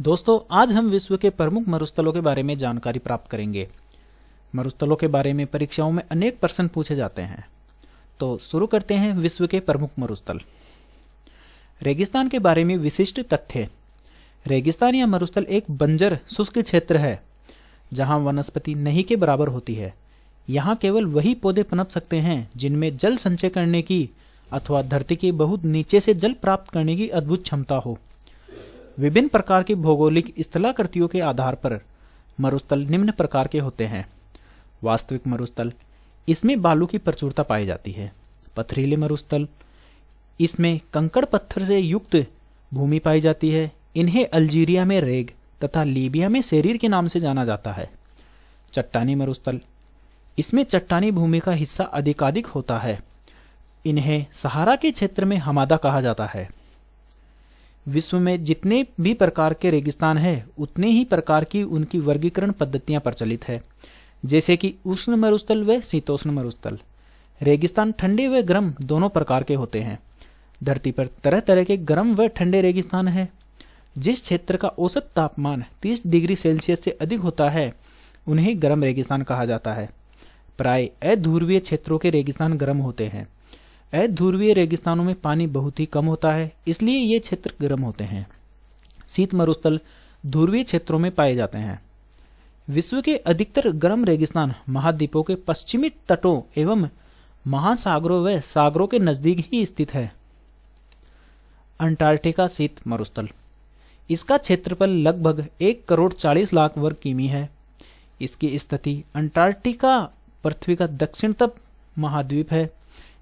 दोस्तों, आज हम विश्व के प्रमुख मरुस्थलों के बारे में जानकारी प्राप्त करेंगे। मरुस्थलों के बारे में परीक्षाओं में अनेक प्रश्न पूछे जाते हैं। तो शुरू करते हैं विश्व के प्रमुख मरुस्थल। रेगिस्तान के बारे में विशिष्ट तथ्य। रेगिस्तान या मरुस्थल एक बंजर शुष्क क्षेत्र है जहां वनस्पति नहीं के बराबर होती है। यहाँ केवल वही पौधे पनप सकते हैं जिनमें जल संचय करने की अथवा धरती के बहुत नीचे से जल प्राप्त करने की अद्भुत क्षमता हो। विभिन्न प्रकार की भौगोलिक स्थलाकृतियों के आधार पर मरुस्थल निम्न प्रकार के होते हैं। वास्तविक मरुस्थल, इसमें बालू की प्रचुरता पाई जाती है। पथरीले मरुस्थल, इसमें कंकड़ पत्थर से युक्त भूमि पाई जाती है। इन्हें अल्जीरिया में रेग तथा लीबिया में सेरीर के नाम से जाना जाता है। चट्टानी मरुस्थल, इसमें चट्टानी भूमि का हिस्सा अधिकाधिक होता है। इन्हें सहारा के क्षेत्र में हमादा कहा जाता है। विश्व में जितने भी प्रकार के रेगिस्तान हैं, उतने ही प्रकार की उनकी वर्गीकरण पद्धतियां प्रचलित है, जैसे कि उष्ण मरुस्थल व शीतोष्ण मरुस्थल। रेगिस्तान ठंडे व गर्म दोनों प्रकार के होते हैं। धरती पर तरह तरह के गर्म व ठंडे रेगिस्तान हैं। जिस क्षेत्र का औसत तापमान 30 डिग्री सेल्सियस से अधिक होता है, उन्हें गर्म रेगिस्तान कहा जाता है। प्राय अध्रुवीय क्षेत्रों के रेगिस्तान गर्म होते हैं। अध्रुवीय रेगिस्तानों में पानी बहुत ही कम होता है, इसलिए ये क्षेत्र गर्म होते हैं। शीत मरुस्थल ध्रुवीय क्षेत्रों में पाए जाते हैं। विश्व के अधिकतर गर्म रेगिस्तान महाद्वीपों के पश्चिमी तटों एवं महासागरों व सागरों के नजदीक ही स्थित है। अंटार्कटिका शीत मरुस्थल, इसका क्षेत्रफल लगभग 1,40,00,000 वर्ग किमी है। इसकी स्थिति अंटार्कटिका पृथ्वी का दक्षिणतम महाद्वीप है,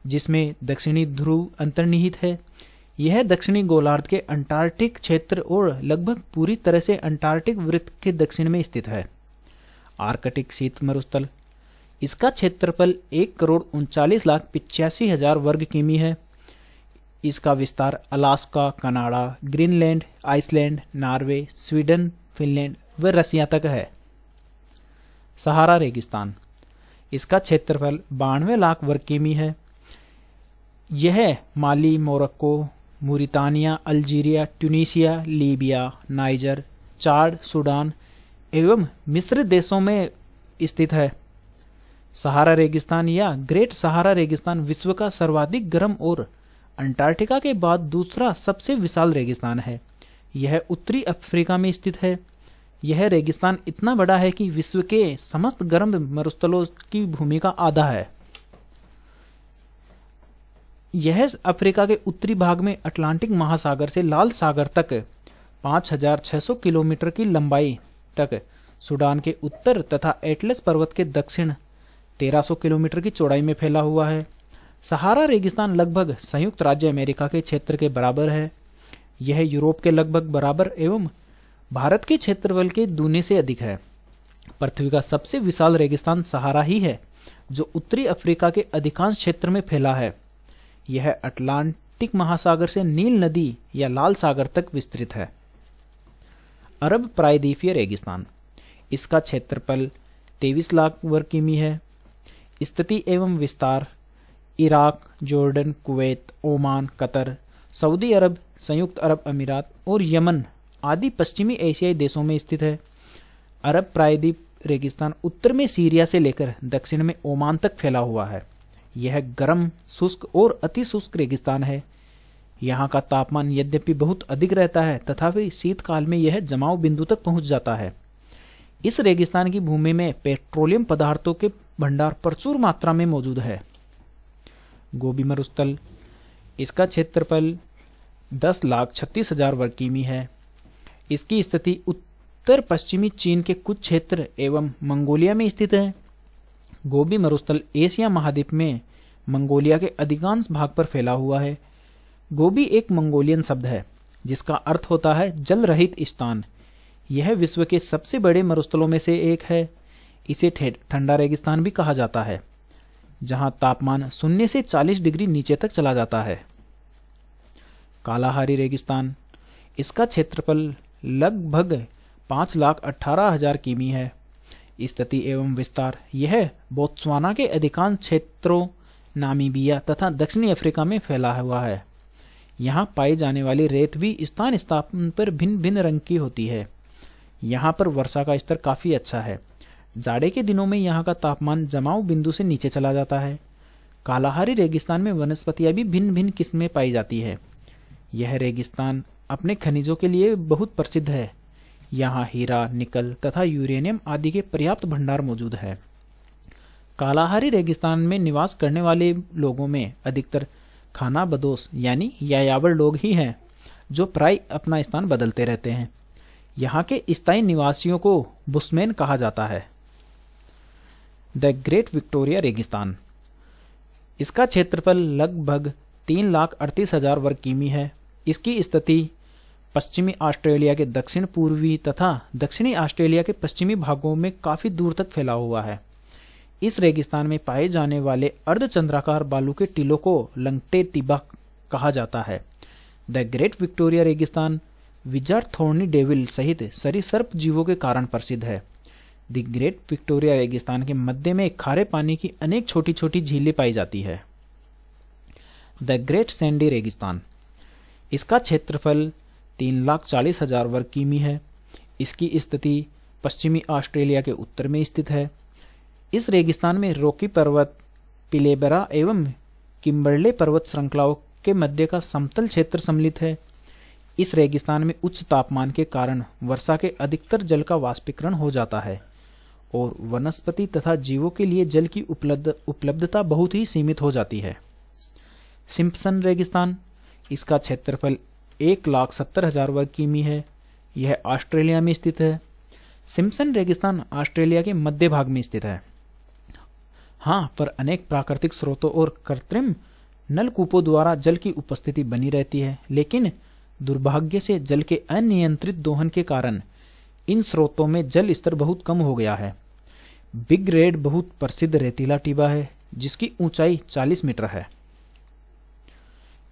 जिसमें दक्षिणी ध्रुव अंतर्निहित है। यह दक्षिणी गोलार्ध के अंटार्कटिक क्षेत्र और लगभग पूरी तरह से अंटार्कटिक वृत्त के दक्षिण में स्थित है। आर्कटिक शीत मरुस्थल, इसका क्षेत्रफल 1,39,85,000 वर्ग किमी है। इसका विस्तार Alaska, Canada, Greenland, Iceland, Norway, Sweden, Finland व रसिया तक है। सहारा रेगिस्तान, इसका क्षेत्रफल 92 लाख वर्ग किमी है। यह Mali, Morocco, Mauritania, Algeria, Tunisia, Libya, Niger, Chad, Sudan एवं मिस्र देशों में स्थित है। सहारा रेगिस्तान या ग्रेट सहारा रेगिस्तान विश्व का सर्वाधिक गर्म और अंटार्कटिका के बाद दूसरा सबसे विशाल रेगिस्तान है। यह उत्तरी अफ्रीका में स्थित है। यह रेगिस्तान इतना बड़ा है कि विश्व के समस्त गर्म मरुस्थलों की भूमि का आधा है। यह अफ्रीका के उत्तरी भाग में अटलांटिक महासागर से लाल सागर तक 5,600 किलोमीटर की लंबाई तक, सूडान के उत्तर तथा एटलस पर्वत के दक्षिण 1,300 किलोमीटर की चौड़ाई में फैला हुआ है। सहारा रेगिस्तान लगभग संयुक्त राज्य अमेरिका के क्षेत्र के बराबर है। यह यूरोप के लगभग बराबर एवं भारत के क्षेत्रफल के दूने से अधिक है। पृथ्वी का सबसे विशाल रेगिस्तान सहारा ही है, जो उत्तरी अफ्रीका के अधिकांश क्षेत्र में फैला है। यह अटलांटिक महासागर से नील नदी या लाल सागर तक विस्तृत है। अरब प्रायद्वीपीय रेगिस्तान, इसका क्षेत्रफल 23 लाख वर्ग किमी है। स्थिति एवं विस्तार Iraq, Jordan, Kuwait, Oman, Qatar, Saudi Arab, संयुक्त अरब अमीरात और यमन आदि पश्चिमी एशियाई देशों में स्थित है। अरब प्रायद्वीप रेगिस्तान उत्तर में सीरिया से लेकर दक्षिण में ओमान तक फैला हुआ है। यह गर्म, शुष्क और अति शुष्क रेगिस्तान है। यहाँ का तापमान यद्यपि बहुत अधिक रहता है, तथापि शीतकाल में यह जमाव बिंदु तक पहुंच जाता है। इस रेगिस्तान की भूमि में पेट्रोलियम पदार्थों के भंडार प्रचुर मात्रा में मौजूद है। गोबी मरुस्थल, इसका क्षेत्रफल 10,36,000 वर्ग किमी है। इसकी स्थिति उत्तर पश्चिमी चीन के कुछ क्षेत्र एवं मंगोलिया में स्थित है। गोबी मरुस्थल एशिया महाद्वीप में मंगोलिया के अधिकांश भाग पर फैला हुआ है। गोबी एक मंगोलियन शब्द है, जिसका अर्थ होता है जल रहित स्थान। यह विश्व के सबसे बड़े मरुस्थलों में से एक है। इसे ठंडा रेगिस्तान भी कहा जाता है, जहां तापमान 0 से 40 डिग्री नीचे तक चला जाता है। कालाहारी रेगिस्तान, इसका क्षेत्रफल लगभग 5,18,000 किमी है। स्थिति एवं विस्तार यह बोत्सवाना के अधिकांश क्षेत्रों, नामीबिया तथा दक्षिणी अफ्रीका में फैला हुआ है। यहाँ पाई जाने वाली रेत भी स्थान स्थान पर भिन्न भिन्न रंग की होती है। यहाँ पर वर्षा का स्तर काफी अच्छा है। जाड़े के दिनों में यहाँ का तापमान जमाव बिंदु से नीचे चला जाता है। कालाहारी रेगिस्तान में वनस्पतियां भी भिन्न भिन्न किस्में पाई जाती है। यह रेगिस्तान अपने खनिजों के लिए बहुत प्रसिद्ध है। यहाँ हीरा, निकल तथा यूरेनियम आदि के पर्याप्त भंडार मौजूद है। कालाहारी रेगिस्तान में निवास करने वाले लोगों में अधिकतर खानाबदोश यानी यायावर लोग ही हैं, जो प्राय अपना स्थान बदलते रहते हैं। यहाँ के स्थायी निवासियों को बुशमैन कहा जाता है। द ग्रेट विक्टोरिया रेगिस्तान, इसका क्षेत्रफल लगभग 3,38,000 वर्ग किमी है। इसकी स्थिति पश्चिमी ऑस्ट्रेलिया के दक्षिण पूर्वी तथा दक्षिणी ऑस्ट्रेलिया के पश्चिमी भागों में काफी दूर तक फैला हुआ है। इस रेगिस्तान में पाए जाने वाले अर्धचंद्राकार बालू के टीलों को लंगटे टिबा कहा जाता है। द ग्रेट विक्टोरिया रेगिस्तान विजार्ड थोर्नी डेविल सहित सरीसृप जीवों के कारण प्रसिद्ध है। द ग्रेट विक्टोरिया रेगिस्तान के मध्य में खारे पानी की अनेक छोटी छोटी झीलें पाई जाती है। द ग्रेट सैंडी रेगिस्तान, इसका क्षेत्रफल 3,40,000 वर्ग किमी है। इसकी स्थिति पश्चिमी ऑस्ट्रेलिया के उत्तर में स्थित है। इस रेगिस्तान में रॉकी पर्वत, पिलेबरा एवं किम्बरले पर्वत श्रृंखलाओं के मध्य का समतल क्षेत्र सम्मिलित है। इस रेगिस्तान में उच्च तापमान के कारण वर्षा के अधिकतर जल का वाष्पीकरण हो जाता है और वनस्पति तथा जीवों के लिए जल की उपलब्धता बहुत ही सीमित हो जाती है। सिम्पसन रेगिस्तान, इसका क्षेत्रफल 1,70,000 वर्ग किमी है। यह ऑस्ट्रेलिया में स्थित है। सिम्पसन रेगिस्तान ऑस्ट्रेलिया के मध्य भाग में स्थित है। हाँ, पर अनेक प्राकृतिक स्रोतों और कृत्रिम नलकूपों द्वारा जल की उपस्थिति बनी रहती है, लेकिन दुर्भाग्य से जल के अनियंत्रित दोहन के कारण इन स्रोतों में जल स्तर बहुत कम हो गया है। बिग रेड बहुत प्रसिद्ध रेतीला टिबा है, जिसकी ऊंचाई 40 मीटर है।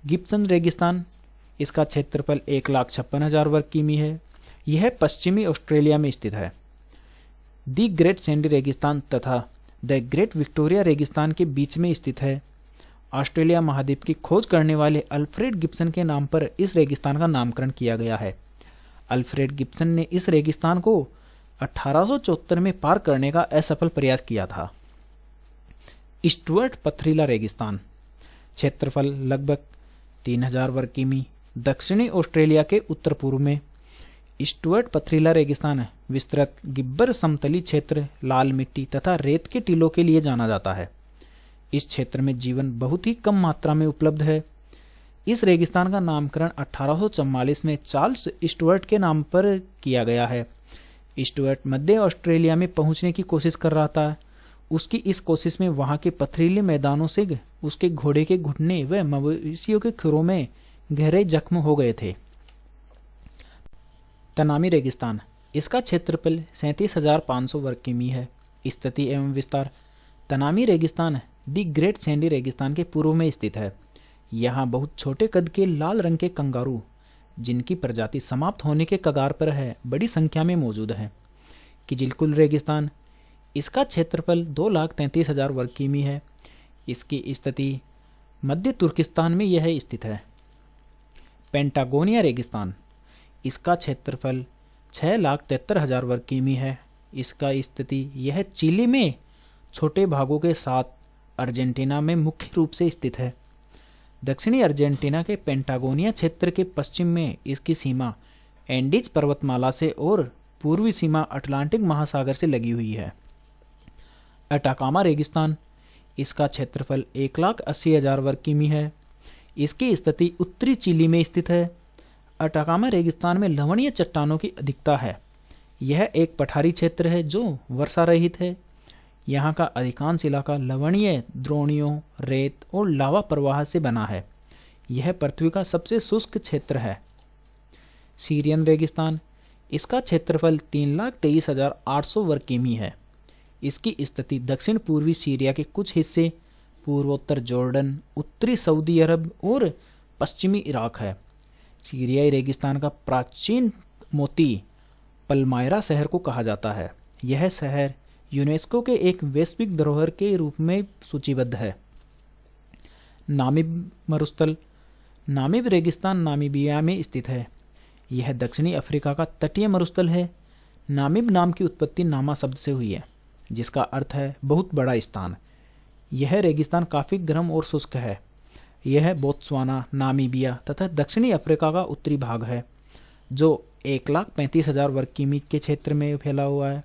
गिब्सन रेगिस्तान, इसका क्षेत्रफल 1,56,000 वर्ग किमी है। यह पश्चिमी ऑस्ट्रेलिया में स्थित है। दी ग्रेट सैंडी रेगिस्तान तथा द ग्रेट विक्टोरिया रेगिस्तान के बीच में स्थित है। ऑस्ट्रेलिया महाद्वीप की खोज करने वाले अल्फ्रेड गिब्सन के नाम पर इस रेगिस्तान का नामकरण किया गया है। अल्फ्रेड गिब्सन ने इस रेगिस्तान को 1874 में पार करने का असफल प्रयास किया था। स्टुअर्ट पथरीला रेगिस्तान, क्षेत्रफल लगभग 3,000 वर्ग किमी, दक्षिणी ऑस्ट्रेलिया के उत्तर पूर्व में। स्टुअर्ट पथरीला रेगिस्तान विस्तृत गिब्बर समतली क्षेत्र, लाल मिट्टी तथा रेत के टीलों के लिए जाना जाता है। इस क्षेत्र में जीवन बहुत ही कम मात्रा में उपलब्ध है। इस रेगिस्तान का नामकरण 1844 में चार्ल्स स्टुअर्ट के नाम पर किया गया है। स्टुअर्ट मध्य ऑस्ट्रेलिया में पहुंचने की कोशिश कर रहा था। उसकी इस कोशिश में वहां के पथरीले मैदानों से उसके घोड़े के घुटने व मवेशियों के खुरों में गहरे जख्म हो गए थे। तनामी रेगिस्तान, इसका क्षेत्रफल 37,500 वर्ग किमी है। स्थिति एवं विस्तार। तनामी रेगिस्तान दी ग्रेट सैंडी रेगिस्तान के पूर्व में स्थित है। यहाँ बहुत छोटे कद के लाल रंग के कंगारू, जिनकी प्रजाति समाप्त होने के कगार पर है, बड़ी संख्या में मौजूद है। किजिलकुल रेगिस्तान, इसका क्षेत्रफल 2,33,000 वर्ग किमी है। इसकी स्थिति मध्य तुर्किस्तान में यह स्थित है। पेंटागोनिया रेगिस्तान, इसका क्षेत्रफल 6,73,000 वर्ग किमी है। इसका स्थिति यह चिली में छोटे भागों के साथ अर्जेंटीना में मुख्य रूप से स्थित है। दक्षिणी अर्जेंटीना के पेंटागोनिया क्षेत्र के पश्चिम में इसकी सीमा एंडीज पर्वतमाला से और पूर्वी सीमा अटलांटिक महासागर से लगी हुई है। अटाकामा रेगिस्तान, इसका क्षेत्रफल 1,80,000 वर्ग किमी है। इसकी स्थिति उत्तरी चिली में स्थित है। अटाकामा रेगिस्तान में लवणीय चट्टानों की अधिकता है। यह एक पठारी क्षेत्र है जो वर्षा रहित है। यहाँ का अधिकांश इलाका लवणीय द्रोणियों, रेत और लावा प्रवाह से बना है। यह पृथ्वी का सबसे शुष्क क्षेत्र है। सीरियन रेगिस्तान, इसका क्षेत्रफल 3,23,800 वर्ग किमी है। इसकी स्थिति दक्षिण पूर्वी सीरिया के कुछ हिस्से, पूर्वोत्तर जॉर्डन, उत्तरी सऊदी अरब और पश्चिमी इराक है। सीरियाई रेगिस्तान का प्राचीन मोती पलमायरा शहर को कहा जाता है। यह शहर यूनेस्को के एक वैश्विक धरोहर के रूप में सूचीबद्ध है। नामिब मरुस्थल, नामीब रेगिस्तान नामीबिया में स्थित है। यह दक्षिणी अफ्रीका का तटीय मरुस्थल है। नामीब नाम की उत्पत्ति नामा शब्द से हुई है, जिसका अर्थ है बहुत बड़ा स्थान। यह रेगिस्तान काफ़ी गर्म और शुष्क है। यह बोत्सवाना, नामीबिया तथा दक्षिणी अफ्रीका का उत्तरी भाग है, जो 1,35,000 वर्ग किमी के क्षेत्र में फैला हुआ है।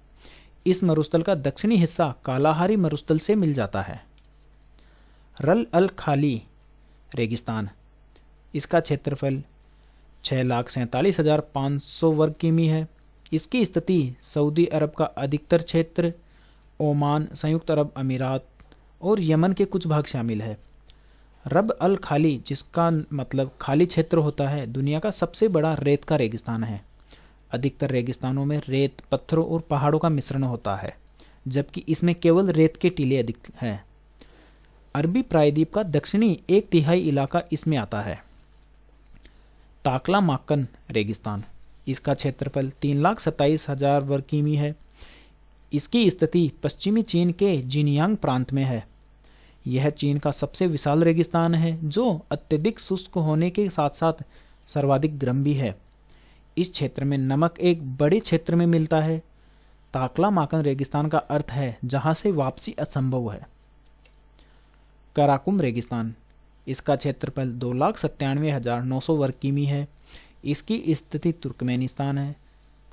इस मरुस्थल का दक्षिणी हिस्सा कालाहारी मरुस्थल से मिल जाता है। रल अल खाली रेगिस्तान, इसका क्षेत्रफल 6,47,500 वर्ग किमी है। इसकी स्थिति सऊदी अरब का अधिकतर क्षेत्र, ओमान, संयुक्त अरब अमीरात और यमन के कुछ भाग शामिल है। रब अल खाली, जिसका मतलब खाली क्षेत्र होता है, दुनिया का सबसे बड़ा रेत का रेगिस्तान है। अधिकतर रेगिस्तानों में रेत, पत्थरों और पहाड़ों का मिश्रण होता है, जबकि इसमें केवल रेत के टीले अधिक हैं। अरबी प्रायद्वीप का दक्षिणी 1/3 इलाका इसमें आता है। ताकलामाकन रेगिस्तान, इसका क्षेत्रफल 3,27,000 वर्ग किमी है। इसकी स्थिति पश्चिमी चीन के जिनयांग प्रांत में है। यह चीन का सबसे विशाल रेगिस्तान है, जो अत्यधिक शुष्क होने के साथ साथ सर्वाधिक गर्म भी है। इस क्षेत्र में नमक एक बड़े क्षेत्र में मिलता है। ताकलामाकन रेगिस्तान का अर्थ है जहां से वापसी असंभव है। कराकुम रेगिस्तान, इसका क्षेत्रफल 2,97,900 वर्ग किमी है। इसकी स्थिति तुर्कमेनिस्तान है।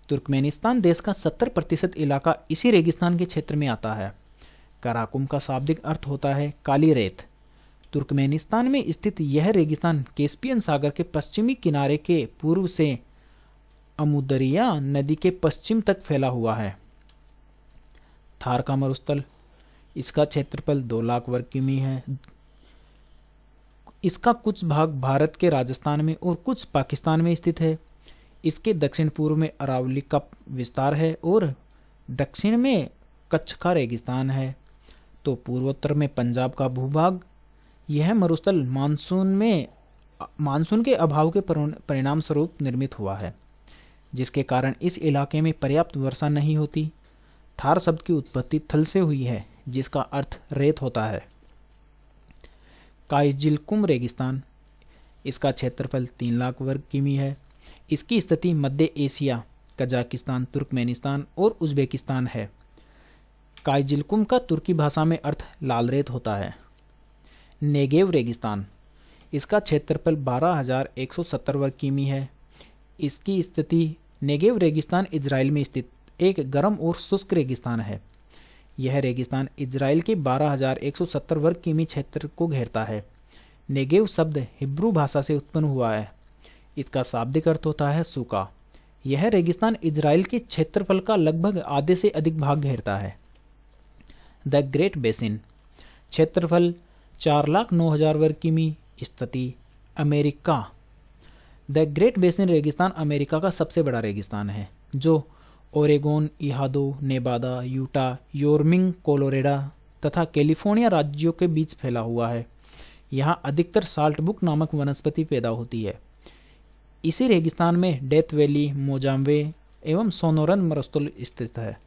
तुर्कमेनिस्तान देश का 70% इलाका इसी रेगिस्तान के क्षेत्र में आता है। कराकुम का शाब्दिक अर्थ होता है काली रेत। तुर्कमेनिस्तान में स्थित यह रेगिस्तान कैस्पियन सागर के पश्चिमी किनारे के पूर्व से अमुदरिया नदी के पश्चिम तक फैला हुआ है। थार का मरुस्थल, इसका क्षेत्रफल 2 लाख वर्ग किमी है। इसका कुछ भाग भारत के राजस्थान में और कुछ पाकिस्तान में स्थित है। इसके दक्षिण पूर्व में अरावली का विस्तार है और दक्षिण में कच्छ का रेगिस्तान है, तो पूर्वोत्तर में पंजाब का भूभाग। यह मरुस्थल मानसून के अभाव के परिणाम स्वरूप निर्मित हुआ है, जिसके कारण इस इलाके में पर्याप्त वर्षा नहीं होती। थार शब्द की उत्पत्ति थल से हुई है, जिसका अर्थ रेत होता है। काइजिलकुम रेगिस्तान, इसका क्षेत्रफल 3 लाख वर्ग किमी है। इसकी स्थिति मध्य एशिया, कजाकिस्तान, तुर्कमेनिस्तान और उज्बेकिस्तान है। काइजिलकुम का तुर्की भाषा में अर्थ लाल रेत होता है। नेगेव रेगिस्तान, इसका क्षेत्रफल 12,170 वर्ग किमी है। इसकी स्थिति नेगेव रेगिस्तान इजराइल में स्थित एक गर्म और शुष्क रेगिस्तान है। यह रेगिस्तान इजराइल के 12,170 वर्ग किमी क्षेत्र को घेरता है। नेगेव शब्द हिब्रू भाषा से उत्पन्न हुआ है। इसका शाब्दिक अर्थ होता है सूखा। यह रेगिस्तान इजराइल के क्षेत्रफल का लगभग आधे से अधिक भाग घेरता है। द ग्रेट बेसिन, क्षेत्रफल 4,09,000 वर्ग किमी। स्थिति अमेरिका। द ग्रेट बेसिन रेगिस्तान अमेरिका का सबसे बड़ा रेगिस्तान है, जो ओरेगोन, इहादो, नेबादा, यूटा, योर्मिंग, कोलोरेडा तथा कैलिफोर्निया राज्यों के बीच फैला हुआ है। यहाँ अधिकतर साल्टबुक नामक वनस्पति पैदा होती है। इसी रेगिस्तान में डेथ वैली, मोजाम्बे एवं सोनोरन मरुस्थल स्थित है।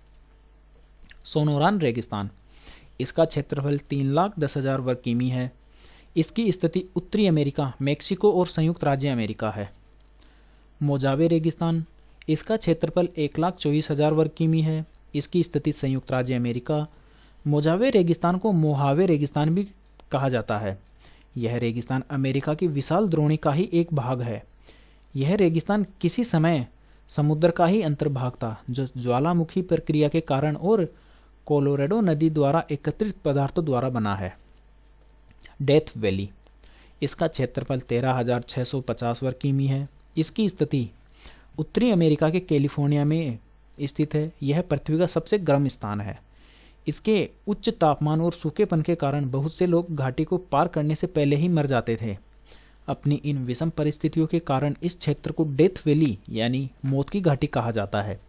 सोनोरान रेगिस्तान, इसका क्षेत्रफल 3,10,000 वर्ग किमी है। इसकी स्थिति उत्तरी अमेरिका, मेक्सिको और संयुक्त राज्य अमेरिका है। मोजावे रेगिस्तान, इसका क्षेत्रफल 1,24,000 वर्ग किमी है। इसकी स्थिति संयुक्त राज्य अमेरिका। मोजावे रेगिस्तान को मोहावे रेगिस्तान भी कहा जाता है। यह रेगिस्तान अमेरिका की विशाल द्रोणी का ही एक भाग है। यह रेगिस्तान किसी समय समुद्र का ही अंतर्भाग था, जो ज्वालामुखी प्रक्रिया के कारण और कोलोरेडो नदी द्वारा एकत्रित पदार्थों द्वारा बना है। डेथ वैली, इसका क्षेत्रफल 13,650 वर्ग किमी है। इसकी स्थिति उत्तरी अमेरिका के कैलिफोर्निया में स्थित है। यह पृथ्वी का सबसे गर्म स्थान है। इसके उच्च तापमान और सूखेपन के कारण बहुत से लोग घाटी को पार करने से पहले ही मर जाते थे। अपनी इन विषम परिस्थितियों के कारण इस क्षेत्र को डेथ वैली यानी मौत की घाटी कहा जाता है।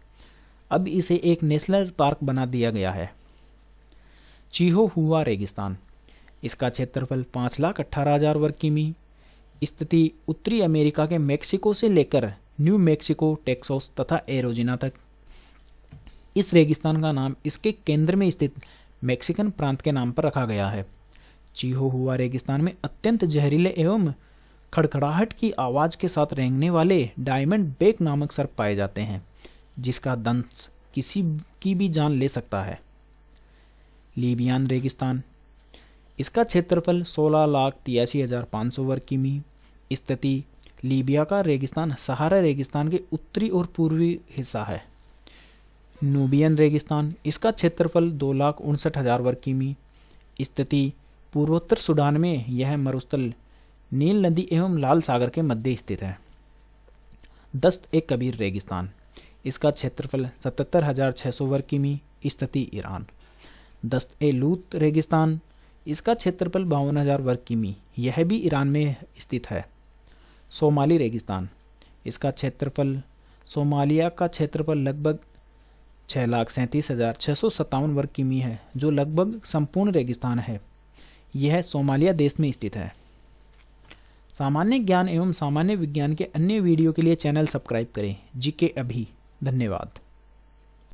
अब इसे एक नेशनल पार्क बना दिया गया है। चिहोहुआ रेगिस्तान, इसका क्षेत्रफल 5,18,000 वर्ग किमी। स्थिति उत्तरी अमेरिका के मेक्सिको से लेकर न्यू मेक्सिको, टेक्सास तथा एरोजिना तक। इस रेगिस्तान का नाम इसके केंद्र में स्थित मेक्सिकन प्रांत के नाम पर रखा गया है। चिहोहुआ रेगिस्तान में अत्यंत जहरीले एवं खड़खड़ाहट की आवाज के साथ रेंगने वाले डायमंड बेक नामक सर्प पाए जाते हैं, जिसका दंश किसी की भी जान ले सकता है। लीबियान रेगिस्तान, इसका क्षेत्रफल 16,83,500 वर्ग किमी। स्थिति, लीबिया का रेगिस्तान सहारा रेगिस्तान के उत्तरी और पूर्वी हिस्सा है। नूबियन रेगिस्तान, इसका क्षेत्रफल 2,59,000 वर्ग किमी। स्थिति, पूर्वोत्तर सूडान में यह मरुस्थल नील नदी एवं लाल सागर के मध्य स्थित है। दस्त ए कबीर रेगिस्तान, इसका क्षेत्रफल 77,600 वर्ग किमी। स्थिति, ईरान। दस्त ए लूत रेगिस्तान, इसका क्षेत्रफल 52,000 वर्ग किमी, यह भी ईरान में स्थित है। सोमाली रेगिस्तान, इसका क्षेत्रफल, सोमालिया का क्षेत्रफल लगभग 6,37,657 वर्ग किमी है, जो लगभग संपूर्ण रेगिस्तान है। यह सोमालिया देश में स्थित है। सामान्य ज्ञान एवं सामान्य विज्ञान के अन्य वीडियो के लिए चैनल सब्सक्राइब करें। जीके अभी। धन्यवाद।